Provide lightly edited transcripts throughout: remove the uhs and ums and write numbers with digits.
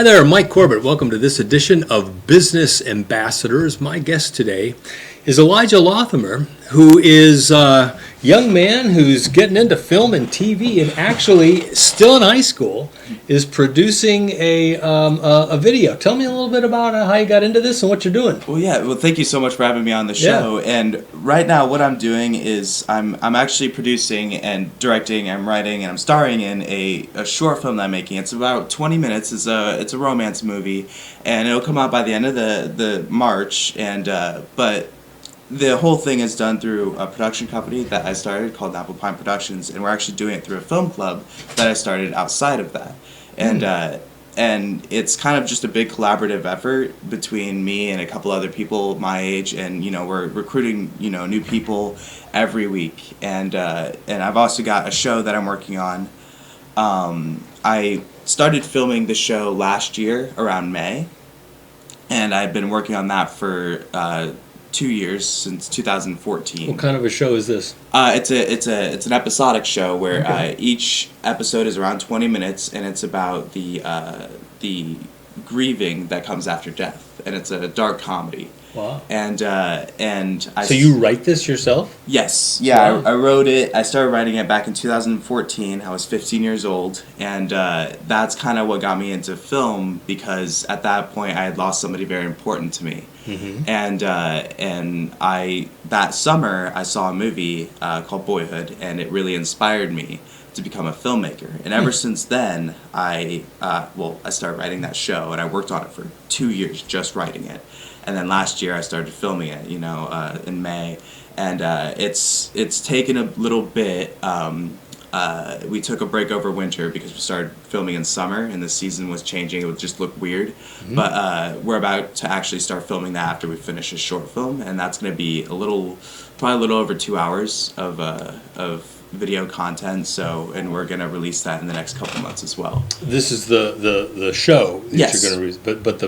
Hi there, Mike Corbett. Welcome to this edition of Business Ambassadors. My guest today is Elijah Lothamer, who is a young man who's getting into film and TV and actually still in high school is producing a video. Tell me a little bit about how you got into this and what you're doing. Well, thank you so much for having me on the show. Yeah. And right now what I'm doing is I'm actually producing and directing, I'm writing, and I'm starring in a short film that I'm making. It's about 20 minutes. It's a romance movie, and it'll come out by the end of the March. And but the whole thing is done through a production company that I started called Napple Productions, and we're actually doing it through a film club that I started outside of that. And it's kind of just a big collaborative effort between me and a couple other people my age, and we're recruiting new people every week. And I've also got a show that I'm working on. I started filming the show last year around May, and I've been working on that for 2 years, since 2014. What kind of a show is this? It's an episodic show where each episode is around 20 minutes, and it's about the grieving that comes after death, and it's a dark comedy. Wow. So you write this yourself? Yes. Yeah, Wow. I wrote it. I started writing it back in 2014. I was 15 years old, and that's kind of what got me into film, because at that point I had lost somebody very important to me. Mm-hmm. And that summer I saw a movie called Boyhood, and it really inspired me to become a filmmaker. And ever since then, I started writing that show, and I worked on it for 2 years just writing it. And then last year I started filming it, in May, and it's taken a little bit. We took a break over winter because we started filming in summer, and the season was changing. It would just look weird. Mm-hmm. But we're about to actually start filming that after we finish a short film, and that's going to be probably a little over 2 hours of video content. And we're going to release that in the next couple months as well. This is the show that Yes. you're going to release, but the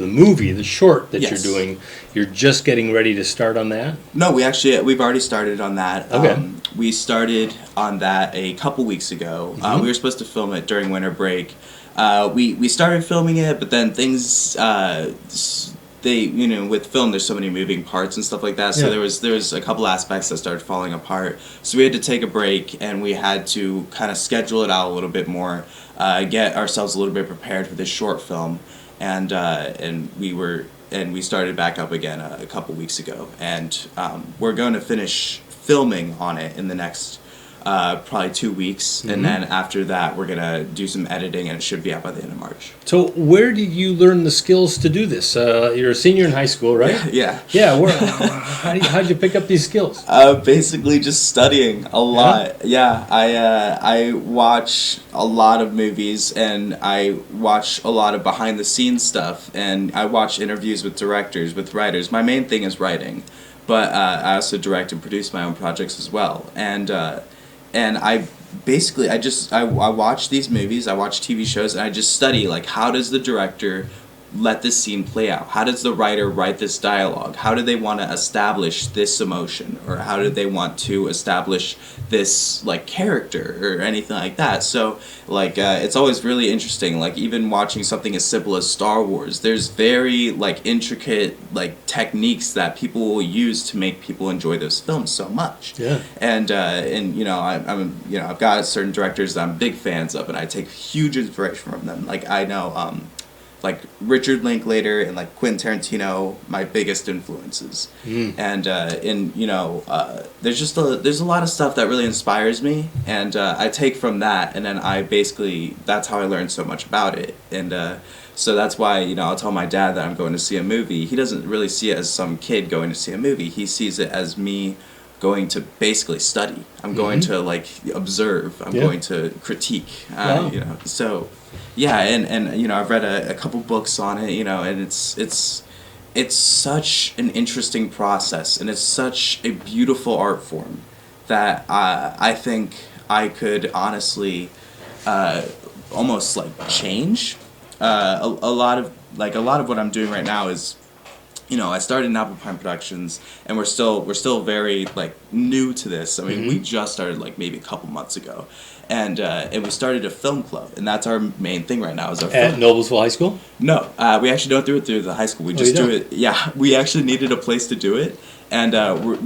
movie, the short that Yes. you're doing, you're just getting ready to start on that? No, we've already started on that. Okay. We started on that a couple weeks ago. Mm-hmm. We were supposed to film it during winter break. We started filming it, but then things with film there's so many moving parts and stuff like that. So Yeah. there was a couple aspects that started falling apart. So we had to take a break, and we had to kind of schedule it out a little bit more, get ourselves a little bit prepared for this short film, and we started back up again a couple weeks ago, and we're going to finish filming on it in the next probably 2 weeks, Mm-hmm. and then after that we're gonna do some editing, and it should be out by the end of March. So where did you learn the skills to do this? You're a senior in high school, right? Yeah. Yeah. How'd you pick up these skills? Basically just studying a lot. Yeah, I watch a lot of movies, and I watch a lot of behind the scenes stuff, and I watch interviews with directors, with writers. My main thing is writing, but I also direct and produce my own projects as well. And I basically, I watch these movies, I watch TV shows, and I just study, like, how does the director let this scene play out? How does the writer write this dialogue? How do they want to establish this emotion? Or how do they want to establish this, like, character or anything like that? So, like, it's always really interesting. Like, even watching something as simple as Star Wars, there's very, like, intricate, like, techniques that people will use to make people enjoy those films so much. Yeah. And I've got certain directors that I'm big fans of, and I take huge inspiration from them. Like, I know, like Richard Linklater and like Quentin Tarantino, my biggest influences. And there's a lot of stuff that really inspires me, and I take from that, and then that's how I learned so much about it. And so that's why I'll tell my dad that I'm going to see a movie. He doesn't really see it as some kid going to see a movie. He sees it as me going to basically study. I'm going to like observe. I'm going to critique. Wow. So. Yeah, and I've read a couple books on it, and it's such an interesting process, and it's such a beautiful art form that I think I could honestly almost like change a lot of what I'm doing right now is I started Napple Productions, and we're still very like new to this. I mean, we just started like maybe a couple months ago, and we started a film club, and that's our main thing right now. Is our At Noblesville High School? No, we actually don't do it through the high school. We just do it. Yeah, we actually needed a place to do it, and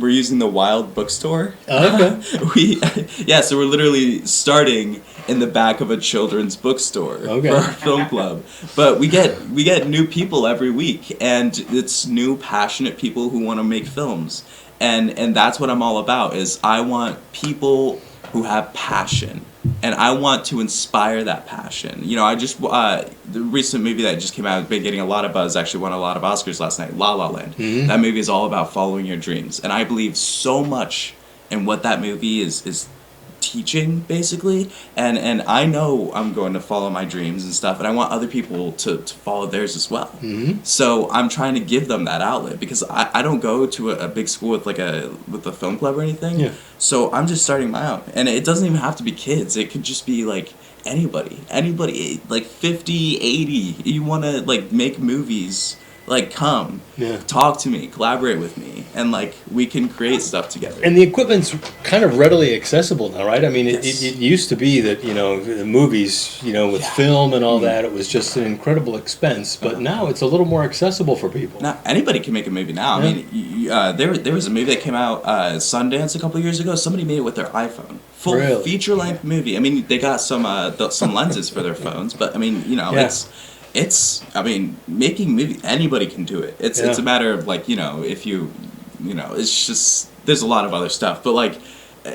we're using the Wild Bookstore. Oh, okay. So we're literally starting in the back of a children's bookstore for our film club. But we get new people every week, and it's new passionate people who want to make films, and that's what I'm all about. Is I want people who have passion, and I want to inspire that passion. I just the recent movie that just came out has been getting a lot of buzz. Actually, won a lot of Oscars last night. La La Land. That movie is all about following your dreams, and I believe so much in what that movie is teaching, basically, and I know I'm going to follow my dreams and stuff, and I want other people to follow theirs as well. So I'm trying to give them that outlet, because I don't go to a big school with a film club or anything. So I'm just starting my own, and it doesn't even have to be kids. It could just be like anybody like 50, 80. You want to like make movies, like come talk to me, collaborate with me, and like we can create stuff together. And the equipment's kind of readily accessible now, right? I mean, it used to be that the movies, with film and all that, it was just an incredible expense. But now it's a little more accessible for people. Now anybody can make a movie now. I mean, there was a movie that came out Sundance a couple of years ago. Somebody made it with their iPhone. Full feature length movie. I mean, they got some lenses for their phones, but I mean, I mean, making movie, anybody can do it. It's a matter of like, if it's just, there's a lot of other stuff, but like,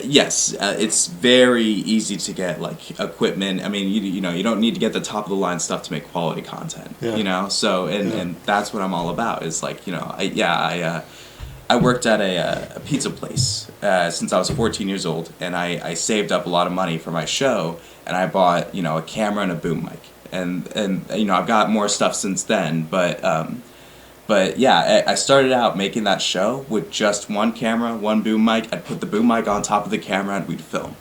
yes, it's very easy to get like equipment. I mean, you don't need to get the top of the line stuff to make quality content, so, and that's what I'm all about is like, I worked at a pizza place since I was 14 years old, and I saved up a lot of money for my show, and I bought, a camera and a boom mic. And I've got more stuff since then, but yeah, I started out making that show with just one camera, one boom mic. I'd put the boom mic on top of the camera and we'd film.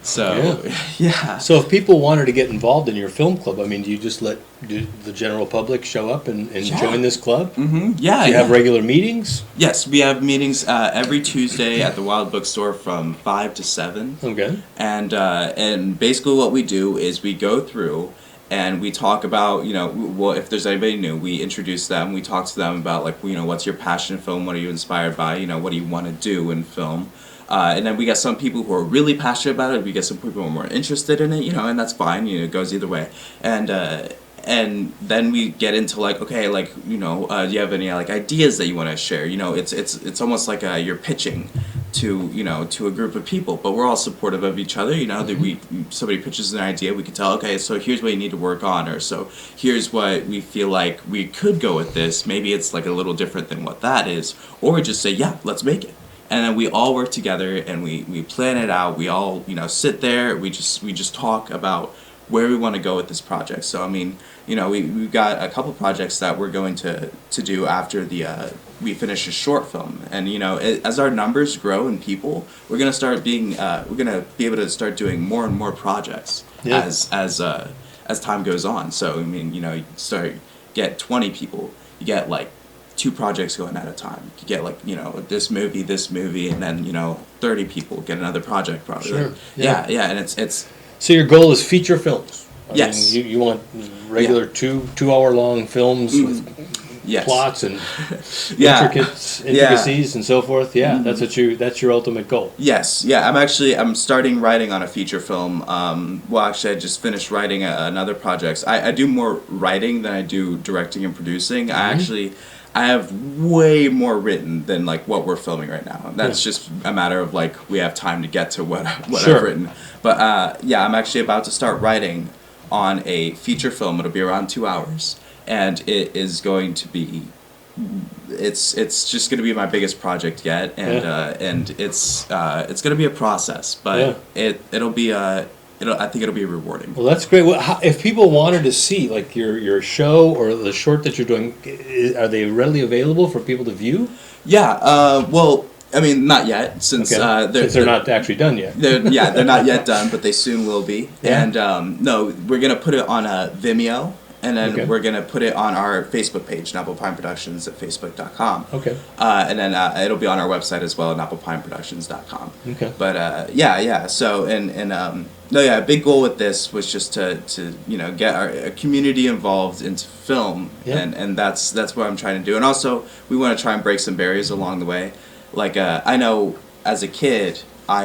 So yeah. So if people wanted to get involved in your film club, I mean, do you just let the general public show up and join this club? Yeah. Do you have regular meetings? Yes, we have meetings every Tuesday at the Wild Bookstore from 5 to 7. Okay. And basically what we do is we go through and we talk about, if there's anybody new, we introduce them. We talk to them about, like, what's your passion in film? What are you inspired by? What do you want to do in film? And then we got some people who are really passionate about it. We get some people who are more interested in it, and that's fine. It goes either way. And then we get into, like, okay, like, do you have any, like, ideas that you want to share? It's almost like you're pitching to a group of people, but we're all supportive of each other. That somebody pitches an idea, we can tell, okay, so here's what you need to work on, or so here's what we feel like we could go with this. Maybe it's like a little different than what that is, or we just say, yeah, let's make it. And then we all work together and we plan it out. We all sit there. We just talk about where we want to go with this project. So I mean, we've got a couple projects that we're going to do after we finish a short film. And as our numbers grow in people, we're gonna be able to start doing more and more projects as time goes on. So I mean, you get 20 people, you get like 2 projects going at a time. You get like this movie, and then 30 people get another project probably. Sure. Yeah, and it's. So your goal is feature films. Yes. I mean, you want regular 2-hour long films with plots and intricacies and so forth. Yeah, that's your ultimate goal. Yes. Yeah. I'm starting writing on a feature film. I just finished writing another project. I do more writing than I do directing and producing. I have way more written than like what we're filming right now. That's just a matter of like we have time to get to what I've written. But I'm actually about to start writing on a feature film. It'll be around 2 hours, and it is going to be. It's just going to be my biggest project yet, and it's going to be a process, but it'll be I think it'll be rewarding. Well, that's great. Well, if people wanted to see like your show or the short that you're doing, are they readily available for people to view? Yeah. Well, I mean, not yet, since they're not actually done yet. They're not yet done, but they soon will be. Yeah. And no, we're gonna put it on Vimeo, and then Okay. we're gonna put it on our Facebook page, Napple Pine Productions at facebook.com. Okay. And then it'll be on our website as well, napplepineproductions.com. Okay. But yeah. So no, yeah. A big goal with this was just to get our community involved into film, Yeah. and that's what I'm trying to do. And also, we want to try and break some barriers along the way. Like I know as a kid. Sorry,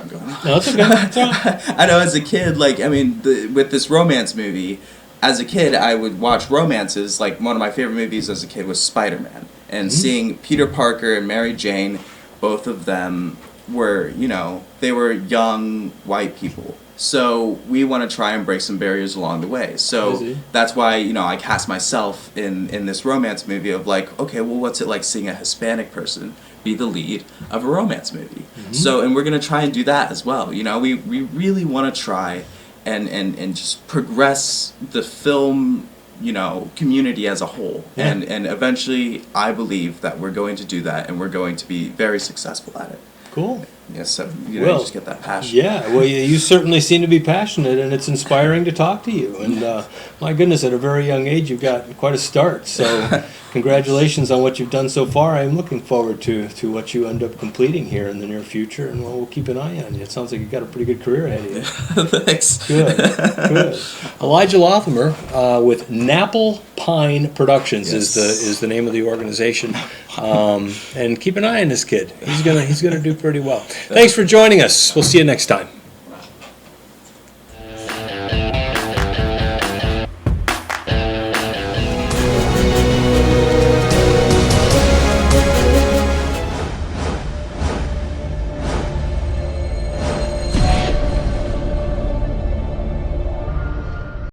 I'm going. No, it's okay. It's all right. I know as a kid, like, I mean, with this romance movie, as a kid, I would watch romances. Like, one of my favorite movies as a kid was Spider-Man. And seeing Peter Parker and Mary Jane, both of them were, they were young white people. So we want to try and break some barriers along the way. So that's why, I cast myself in this romance movie of like, okay, well, what's it like seeing a Hispanic person be the lead of a romance movie? So, and we're going to try and do that as well. We really want to try and just progress the film, community as a whole. Yeah. And eventually, I believe that we're going to do that, and we're going to be very successful at it. Cool. Yeah, so you Well, just get that passion. Yeah, well, you certainly seem to be passionate, and it's inspiring to talk to you. And my goodness, at a very young age, you've got quite a start. So congratulations on what you've done so far. I'm looking forward to what you end up completing here in the near future, and we'll keep an eye on you. It sounds like you've got a pretty good career ahead of you. Thanks. Good, good. Elijah Lothamer with Napple Pine Productions is the name of the organization, and keep an eye on this kid. He's gonna do pretty well. Thanks for joining us. We'll see you next time.